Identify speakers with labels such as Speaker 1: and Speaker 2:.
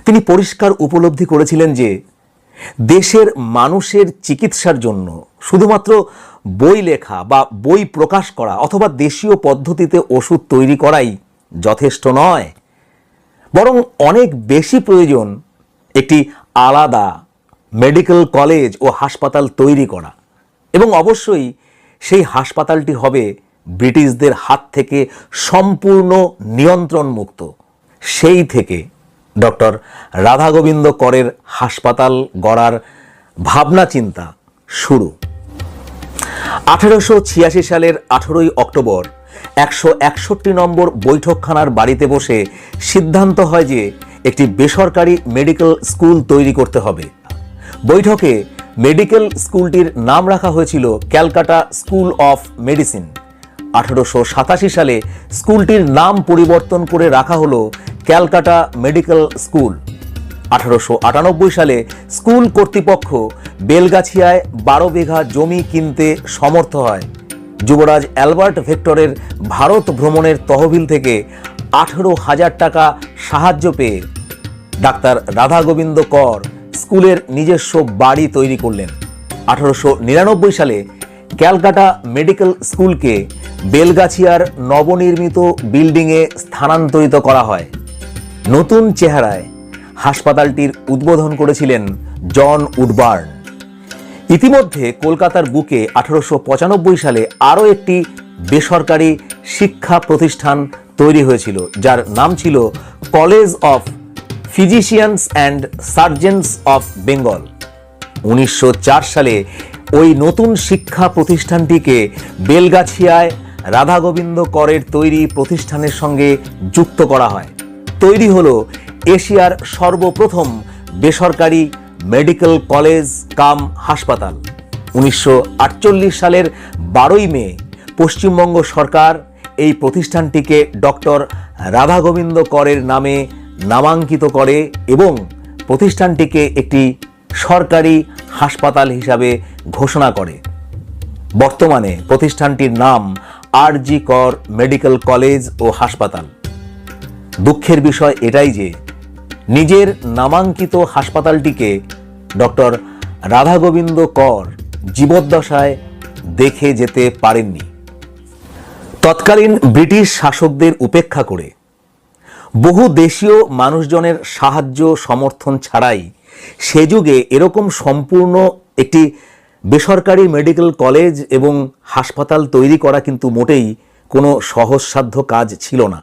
Speaker 1: তিনি পরিষ্কার উপলব্ধি করেছিলেন যে দেশের মানুষের চিকিৎসার জন্য শুধুমাত্র বই লেখা বা বই প্রকাশ করা অথবা দেশীয় পদ্ধতিতে ওষুধ তৈরি করাই যথেষ্ট নয়, বরং অনেক বেশি প্রয়োজন একটি আলাদা মেডিকেল কলেজ ও হাসপাতাল তৈরি করা, এবং অবশ্যই সেই হাসপাতালটি হবে ব্রিটিশদের হাত থেকে সম্পূর্ণ নিয়ন্ত্রণমুক্ত। সেই থেকে ডক্টর রাধা গোবিন্দ করের হাসপাতাল গড়ার ভাবনা চিন্তা শুরু। 1886 সালের 18ই অক্টোবর 161 নম্বর বৈঠকখানার বাড়িতে বসে সিদ্ধান্ত হয় যে একটি বেসরকারি মেডিকেল স্কুল তৈরি করতে হবে। বৈঠকে মেডিকেল স্কুলটির নাম রাখা হয়েছিল ক্যালকাটা স্কুল অফ মেডিসিন। 1887 সালে স্কুলটির নাম পরিবর্তন করে রাখা হলো ক্যালকাটা মেডিকেল স্কুল। 1898 সালে স্কুল কর্তৃপক্ষ বেলগাছিয়ায় 12 বিঘা জমি কিনতে সমর্থ হয়। যুবরাজ অ্যালবার্ট ভেক্টরের ভারত ভ্রমণের তহবিল থেকে 18,000 টাকা সাহায্য পেয়ে ডাক্তার রাধা গোবিন্দ কর স্কুলের নিজস্ব বাড়ি তৈরি করলেন। 1899 সালে ক্যালকাটা মেডিকেল স্কুলকে বেলগাছিয়ার নবনির্মিত বিল্ডিংয়ে স্থানান্তরিত করা হয়। নতুন চেহারায় হাসপাতালটির উদ্বোধন করেছিলেন জন উডবার্ন। ইতিমধ্যে কলকাতার বুকে 1895 সালে আরও একটি বেসরকারি শিক্ষা প্রতিষ্ঠান তৈরি হয়েছিল, যার নাম ছিল college of physicians and surgeons of Bengal. 1904 সালে ওই নতুন শিক্ষা প্রতিষ্ঠানটিকে বেলগাছিয়ায় রাধা গোবিন্দ করের তৈরি প্রতিষ্ঠানের সঙ্গে যুক্ত করা হয়। তৈরি হলো এশিয়ার সর্বপ্রথম বেসরকারি মেডিকেল কলেজ কাম হাসপাতাল। 1948 সালের 12ই মে পশ্চিমবঙ্গ সরকার এই প্রতিষ্ঠানটিকে ডক্টর রাধা গোবিন্দ করের নামে নামাঙ্কিত করে এবং প্রতিষ্ঠানটিকে একটি সরকারি হাসপাতাল হিসাবে ঘোষণা করে। বর্তমানে প্রতিষ্ঠানটির নাম আর.জি. কর মেডিকেল কলেজ ও হাসপাতাল। দুঃখের বিষয় এটাই যে নিজের নামাঙ্কিত হাসপাতালটিকে ডক্টর রাধা গোবিন্দ কর জীবদ্দশায় দেখে যেতে পারেননি। তৎকালীন ব্রিটিশ শাসকদের উপেক্ষা করে বহু দেশীয় মানুষজনের সাহায্য সমর্থন ছাড়াই সে যুগে এরকম সম্পূর্ণ একটি বেসরকারি মেডিকেল কলেজ এবং হাসপাতাল তৈরি করা কিন্তু মোটেই কোনো সহজসাধ্য কাজ ছিল না।